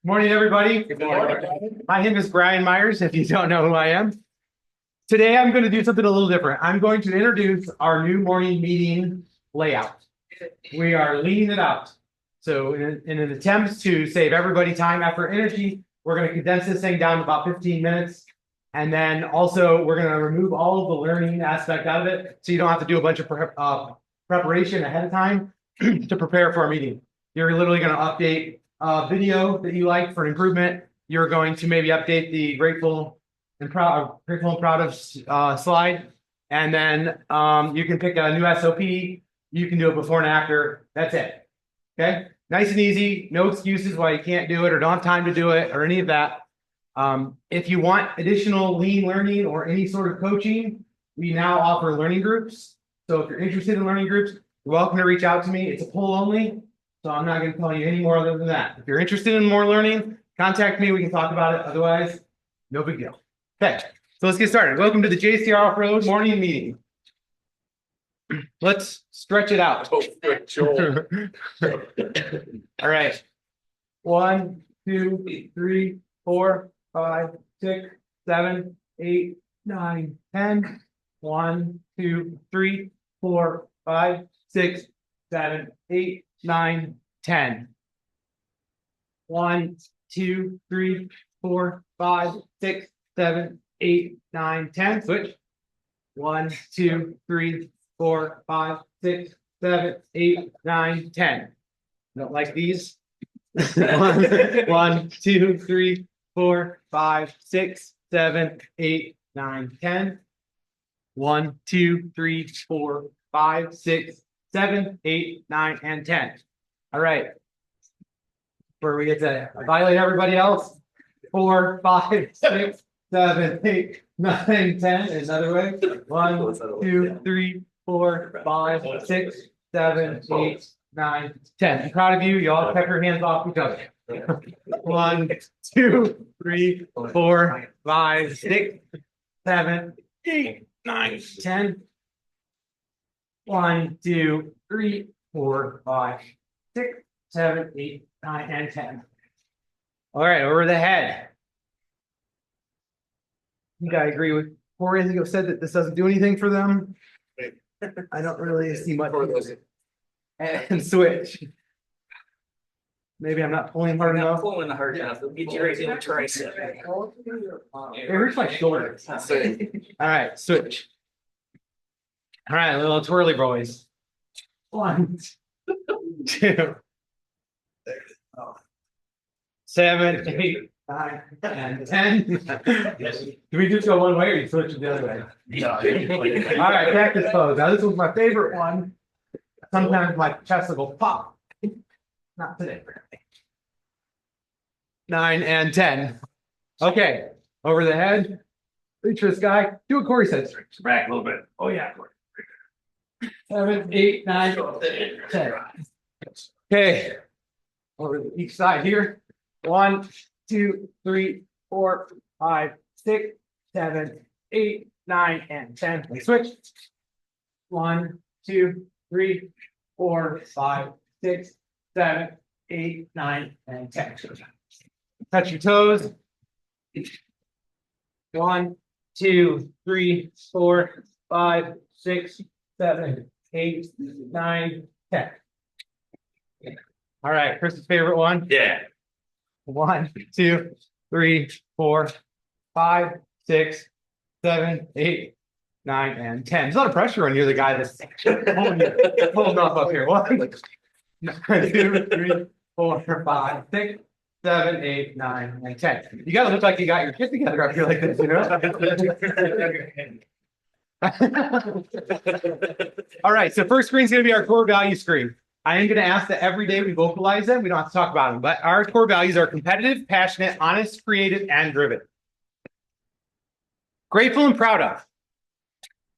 Morning, everybody. Good morning. My name is Brian Myers, if you don't know who I am. Today, I'm going to do something a little different. I'm going to introduce our new morning meeting layout. We are leaning it out. So in an attempt to save everybody time, effort, energy, we're going to condense this thing down to about 15 minutes. And then also, we're going to remove all of the learning aspect out of it, so you don't have to do a bunch of preparation ahead of time to prepare for our meeting. You're literally going to update video that you like for improvement. You're going to maybe update the grateful and proud of slide, and then you can pick a new SOP. You can do it before and after. That's it. Okay, nice and easy. No excuses why you can't do it or don't have time to do it or any of that. If you want additional lean learning or any sort of coaching, we now offer learning groups. So if you're interested in learning groups, you're welcome to reach out to me. It's a poll only. So I'm not going to tell you any more other than that. If you're interested in more learning, contact me. We can talk about it. Otherwise, no big deal. Okay, so let's get started. Welcome to the JCR Off-Road morning meeting. Let's stretch it out. All right. 1, 2, 3, 4, 5, 6, 7, 8, 9, 10. 1, 2, 3, 4, 5, 6, 7, 8, 9, 10. 1, 2, 3, 4, 5, 6, 7, 8, 9, 10. Switch. 1, 2, 3, 4, 5, 6, 7, 8, 9, 10. Don't like these. 1, 2, 3, 4, 5, 6, 7, 8, 9, 10. 1, 2, 3, 4, 5, 6, 7, 8, 9, and 10. All right. Where we get to violate everybody else. 4, 5, 6, 7, 8, 9, 10. Another way. 1, 2, 3, 4, 5, 6, 7, 8, 9, 10. I'm proud of you. You all kept your hands off each other. 1, 2, 3, 4, 5, 6, 7, 8, 9, 10. 1, 2, 3, 4, 5, 6, 7, 8, 9, and 10. All right, over the head. You guys agree with Corey? I think I've said that this doesn't do anything for them. I don't really see much. And switch. Maybe I'm not pulling hard enough. Pulling hard enough. It'll get you right in the tricep. It hurts my shoulder. All right, switch. All right, little twirly boys. 1, 2, 7, 8, 9, and 10. Do we just go one way or you switch it the other way? All right, cactus pose. Now this was my favorite one. Sometimes my chest will go pop. Not today. 9 and 10. Okay, over the head. Reach for the sky. Do what Corey said. Stretch back a little bit. Oh yeah, Corey. 7, 8, 9, 10. Okay. Over each side here. 1, 2, 3, 4, 5, 6, 7, 8, 9, and 10. We switch. 1, 2, 3, 4, 5, 6, 7, 8, 9, and 10. Touch your toes. 1, 2, 3, 4, 5, 6, 7, 8, 9, 10. All right, Chris's favorite one. Yeah. 1, 2, 3, 4, 5, 6, 7, 8, 9, and 10. There's a lot of pressure on you, the guy that's pulling up here. 1, 2, 3, 4, 5, 6, 7, 8, 9, and 10. You gotta look like you got your shit together up here like this, you know? All right, so first screen is going to be our core value screen. I am going to ask that every day we vocalize them. We don't have to talk about them, but our core values are competitive, passionate, honest, creative, and driven. Grateful and proud of.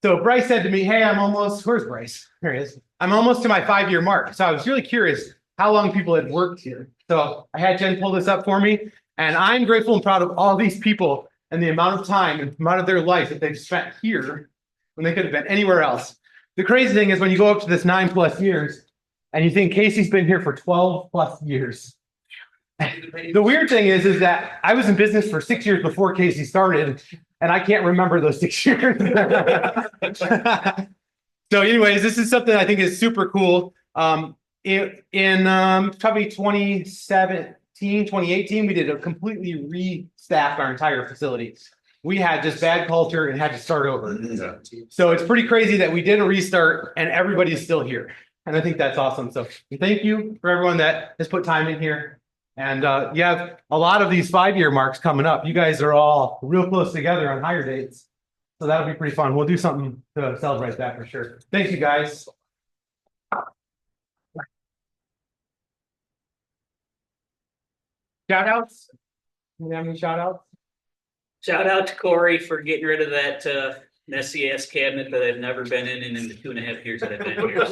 So Bryce said to me, hey, I'm almost, where's Bryce? There he is. I'm almost to my 5-year mark. So I was really curious how long people had worked here. So I had Jen pull this up for me, and I'm grateful and proud of all these people and the amount of time and amount of their life that they've spent here when they could have been anywhere else. The crazy thing is when you go up to this 9+ years and you think Casey's been here for 12+ years. The weird thing is that I was in business for 6 years before Casey started, and I can't remember those 6 years. So anyways, this is something I think is super cool. In probably 2017, 2018, we did a completely restaffed our entire facility. We had just bad culture and had to start over. So it's pretty crazy that we did a restart and everybody's still here. And I think that's awesome. So thank you for everyone that has put time in here. And you have a lot of these 5-year marks coming up. You guys are all real close together on hire dates. So that'll be pretty fun. We'll do something to celebrate that for sure. Thank you, guys. Shout outs? You have any shout outs? Shout out to Corey for getting rid of that messy ass cabinet that I've never been in the 2.5 years that I've been here.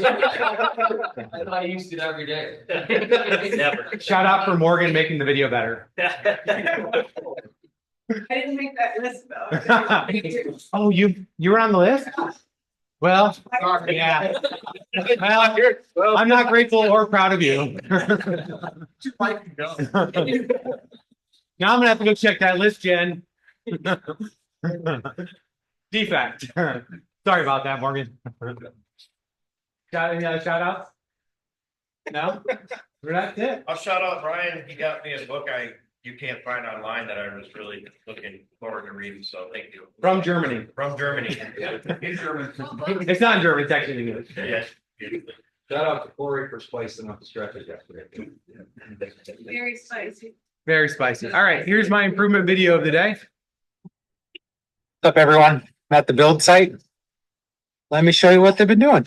I used it every day. Never. Shout out for Morgan making the video better. I didn't make that list though. Oh, you were on the list? Well, yeah. Well, I'm not grateful or proud of you. Now I'm gonna have to go check that list, Jen. Defect. Sorry about that, Morgan. Got any other shout outs? No? That's it. I'll shout out Brian. He got me a book you can't find online that I was really looking forward to reading. So thank you. From Germany. From Germany. In German. It's not in German, it's actually in English. Yes. Shout out to Corey for splicing up the stretches yesterday. Very spicy. Very spicy. All right, here's my improvement video of the day. What's up, everyone? I'm at the build site. Let me show you what they've been doing.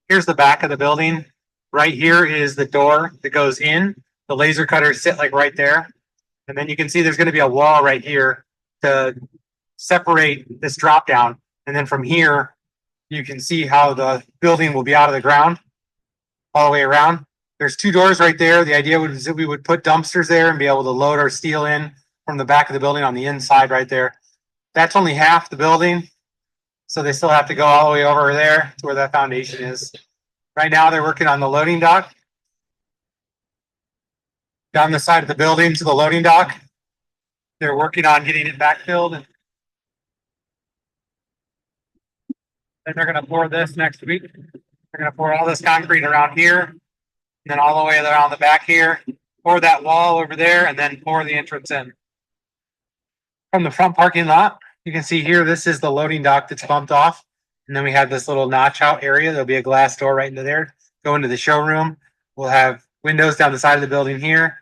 Here's the back of the building. Right here is the door that goes in. The laser cutters sit like right there. And then you can see there's going to be a wall right here to separate this drop down. And then from here, you can see how the building will be out of the ground all the way around. There's 2 doors right there. The idea was that we would put dumpsters there and be able to load our steel in from the back of the building on the inside right there. That's only half the building. So they still have to go all the way over there to where that foundation is. Right now they're working on the loading dock. Down the side of the building to the loading dock. They're working on getting it backfilled. And then they're going to pour this next week. They're going to pour all this concrete around here. And then all the way around the back here. Pour that wall over there and then pour the entrance in. From the front parking lot, you can see here, this is the loading dock that's bumped off. And then we have this little notch out area. There'll be a glass door right into there. Go into the showroom. We'll have windows down the side of the building here.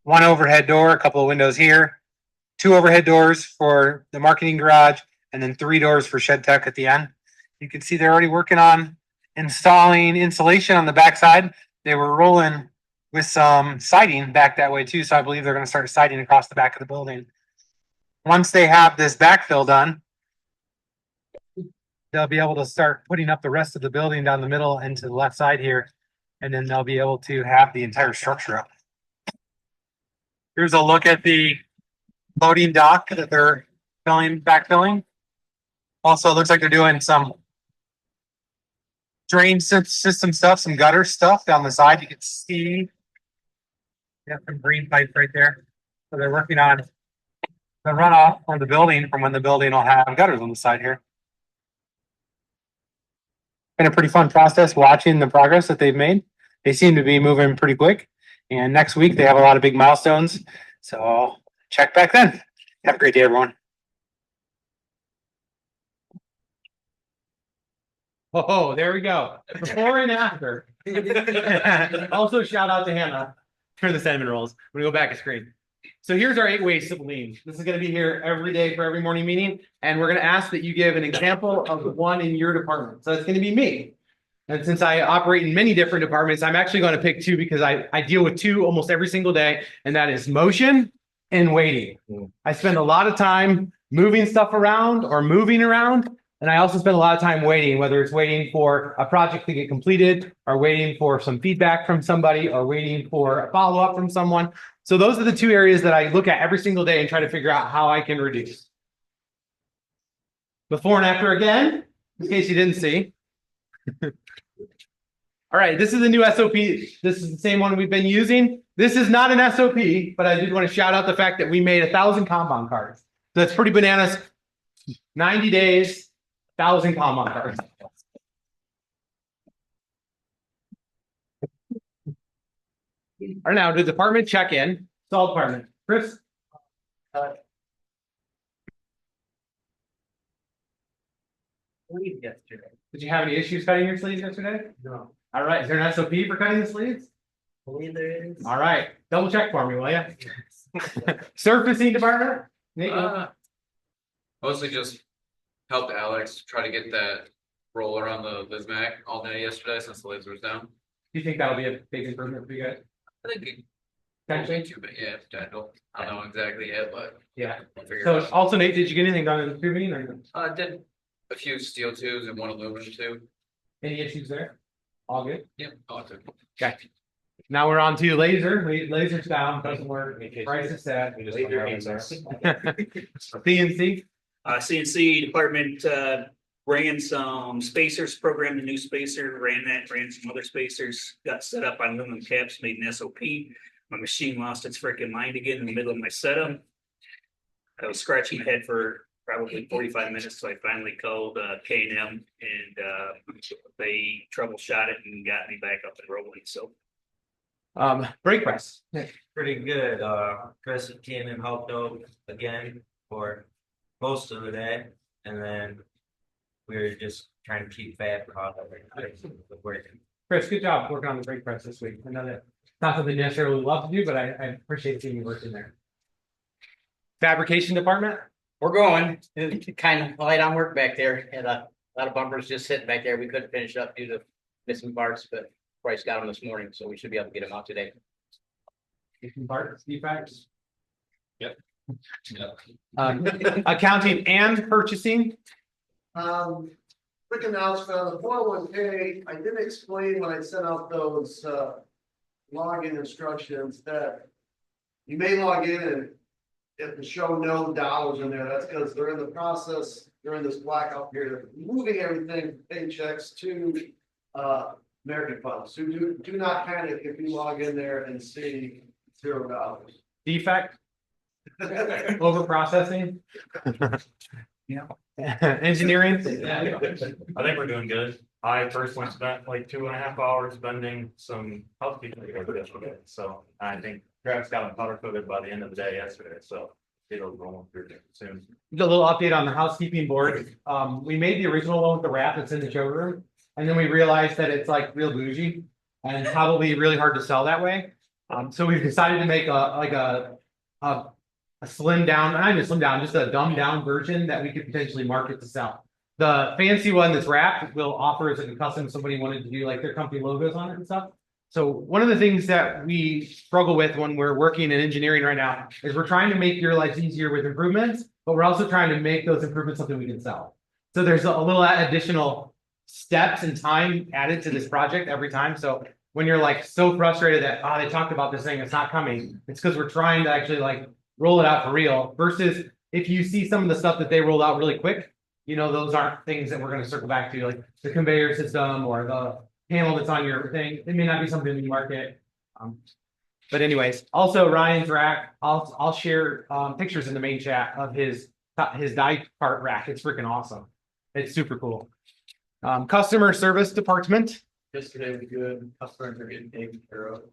1 overhead door, a couple of windows here. 2 overhead doors for the marketing garage, and then 3 doors for Shed Tech at the end. You can see they're already working on installing insulation on the backside. They were rolling with some siding back that way too. So I believe they're going to start siding across the back of the building. Once they have this backfill done, they'll be able to start putting up the rest of the building down the middle and to the left side here. And then they'll be able to have the entire structure up. Here's a look at the loading dock that they're backfilling. Also, it looks like they're doing some drain system stuff, some gutter stuff down the side. You can see some green pipe right there. So they're working on the runoff from the building from when the building will have gutters on the side here. Been a pretty fun process watching the progress that they've made. They seem to be moving pretty quick. And next week they have a lot of big milestones. So I'll check back then. Have a great day, everyone. Oh, there we go. Before and after. Also, shout out to Hannah for the cinnamon rolls. I'm gonna go back a screen. So here's our 8 ways to lean. This is gonna be here every day for every morning meeting, and we're gonna ask that you give an example of one in your department. So it's gonna be me. And since I operate in many different departments, I'm actually going to pick 2 because I deal with 2 almost every single day, and that is motion and waiting. I spend a lot of time moving stuff around or moving around. And I also spend a lot of time waiting, whether it's waiting for a project to get completed or waiting for some feedback from somebody or waiting for a follow-up from someone. So those are the 2 areas that I look at every single day and try to figure out how I can reduce. Before and after again, in case you didn't see. All right, this is the new SOP. This is the same one we've been using. This is not an SOP, but I did want to shout out the fact that we made 1,000 compound cards. So that's pretty bananas. 90 days, 1,000 compound cards. All right, now the department check-in. Salt department. Chris? Did you have any issues cutting your sleeves yesterday? No. All right, is there an SOP for cutting the sleeves? Believe there is. All right, double check for me, will you? Surfacing department? Nate? Mostly just helped Alex try to get that roller on the Lismac all day yesterday since the laser was down. Do you think that'll be a big improvement for you guys? I think it Potentially? won't be too big, yeah, potential. I don't know exactly yet, but Yeah. we'll figure it So out. also Nate, did you get anything done in the tubing or Did a few steel tubes and one aluminum tube. any issues there? All good? Yep. Okay. Okay. Now we're on to laser. Laser's down, doesn't work. Price is set. CNC. CNC department, ran some spacers, programmed a new spacer, ran some other spacers, got set up on aluminum caps, made an SOP. My machine lost its freaking mind again in the middle of my setup. I was scratching my head for probably 45 minutes, so I finally called K&M and they troubleshot it and got me back up and rolling, so. Brake press. Pretty good. Chris came and helped out again for most of the day, and then we were just trying to keep Fab caught up with working. Chris, good job working on the brake press this week. I know that it's not something you necessarily love to do, but I appreciate seeing you working there. Fabrication department. We're going, it's kind of light on work back there, and a lot of bumpers just sitting back there, we couldn't finish up due to missing parts, but Bryce got them this morning, so we should be able to get them out today. Parts, defects. Yep. Accounting and purchasing. Quick announcement on the 401k, I did explain when I sent out those login instructions that you may log in and if the show no dollars in there, that's because they're in the process during this blackout period, moving everything paychecks to American funds. So do not panic if you log in there and see $0. Defect. Over processing. Yeah. Engineering. I think we're doing good. I personally spent like 2.5 hours bending some housekeeping yesterday, so I think Travis got them powder coated by the end of the day yesterday, so it'll roll through soon. A little update on the housekeeping board. We made the original one with the wrap that's in the showroom, and then we realized that it's like real bougie and probably really hard to sell that way. So we've decided to make a slim down, not even a slim down, just a dumbed down version that we could potentially market to sell. The fancy one that's wrapped will offer as like a custom if somebody wanted to do like their company logos on it and stuff. So one of the things that we struggle with when we're working in engineering right now is we're trying to make your lives easier with improvements, but we're also trying to make those improvements something we can sell. So there's a little additional steps and time added to this project every time. So when you're like so frustrated that they talked about this thing, it's not coming, it's because we're trying to actually like roll it out for real. Versus if you see some of the stuff that they rolled out really quick, you know, those aren't things that we're going to circle back to, like the conveyor system or the panel that's on your thing. It may not be something you market. But anyways, also Ryan's rack, I'll share pictures in the main chat of his die part rack. It's freaking awesome. It's super cool. Customer service department. Yesterday was good, customers are getting taken care of.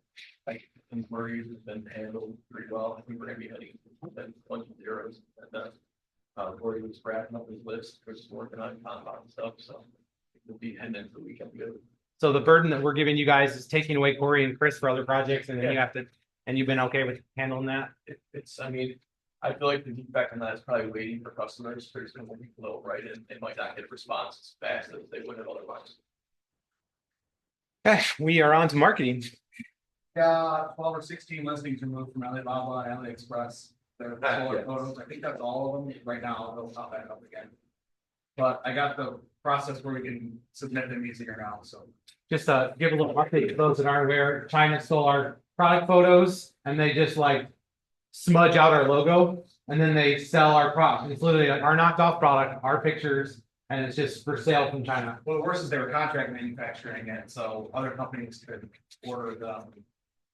Like, inquiries have been handled pretty well. I think we're gonna be heading a bunch of zeros. And Corey was wrapping up his list, Chris is working on compound stuff, so we'll be heading into the weekend good. So the burden that we're giving you guys is taking away Corey and Chris for other projects, and then you have to, and you've been okay with handling that? I mean, I feel like the defect on that is probably waiting for customers. There's gonna be low right in, they might not get a response as fast as they would have otherwise. Okay, we are on to marketing. 12 or 16 listings removed from Alibaba, AliExpress. They're solar photos. I think that's all of them right now. They'll pop back up again. But I got the process where we can submit them easier now. So Just give a little update to those that aren't aware. China stole our product photos and they just like smudge out our logo and then they sell our product. It's literally like our knocked off product, our pictures, and it's just for sale from China. well, the worst is they were contract manufacturing it, so other companies could order them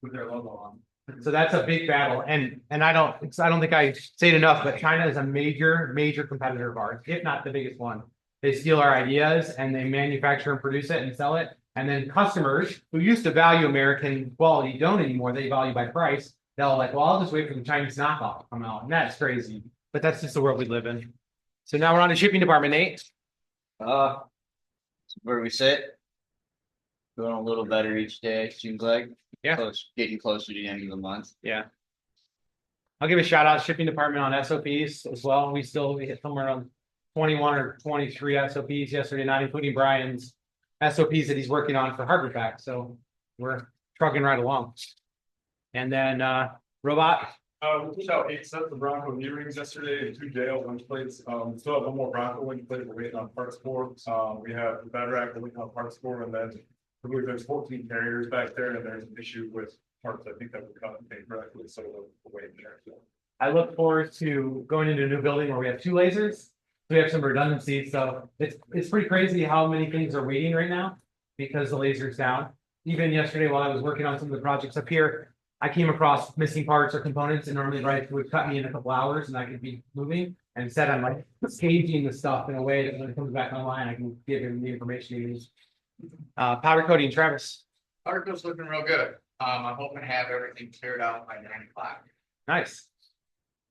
with their logo on. So that's a big battle, and I don't think I say it enough, but China is a major competitor of ours, if not the biggest one. They steal our ideas and they manufacture and produce it and sell it. And then customers who used to value American quality don't anymore. They value by price. They'll like, well, I'll just wait for the Chinese knockoff to come out. And that's crazy. But that's just the world we live in. So now we're on the shipping department, Nate. Where we sit. Doing a little better each day, seems like. Yeah. Getting closer to the end of the month. Yeah. I'll give a shout out to shipping department on SOPs as well. We hit somewhere around 21 or 23 SOPs yesterday, not including Brian's SOPs that he's working on for Harbor Pack. So we're trucking right along. And then robot. We pushed out 8 sets of Bronco knee rings yesterday and 2 JL winch plates. Still have one more Bronco winch plate we're waiting on parts for. We have the bed rack we're waiting on parts for, and then I believe there's 14 carriers back there, and there's an issue with parts. I think that were cut and paid correctly, so we're waiting there. So. I look forward to going into a new building where we have 2 lasers. We have some redundancy, so it's pretty crazy how many things are waiting right now because the laser's down. Even yesterday while I was working on some of the projects up here, I came across missing parts or components, and normally it would cut me in a couple hours and I could be moving. And instead I'm like caging the stuff in a way that when it comes back online, I can give him the information he needs. Powder coating, Travis. Powder coat's looking real good. I'm hoping to have everything cleared out by 9 o'clock. Nice.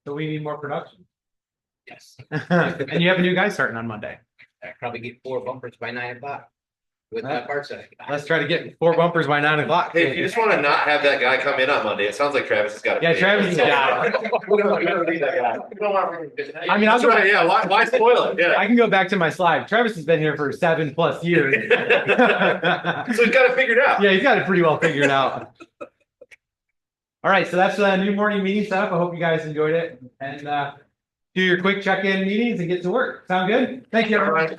So we need more production. Yes. And you have a new guy starting on Monday. I probably get 4 bumpers by 9 o'clock. With that parts that I got. Let's try to get 4 bumpers by 9 o'clock. Hey, if you just want to not have that guy come in on Monday, it sounds like Travis has got it. Yeah, Travis has got it. We don't need that guy. I mean, I'll That's go right, yeah, why spoil it? Yeah. I can go back to my slide. Travis has been here for 7+ years. So he's got it figured out. Yeah, he's got it pretty well figured out. All right, so that's the new morning meeting setup. I hope you guys enjoyed it. And do your quick check-in meetings and get to work. Sound good? Thank you, everyone.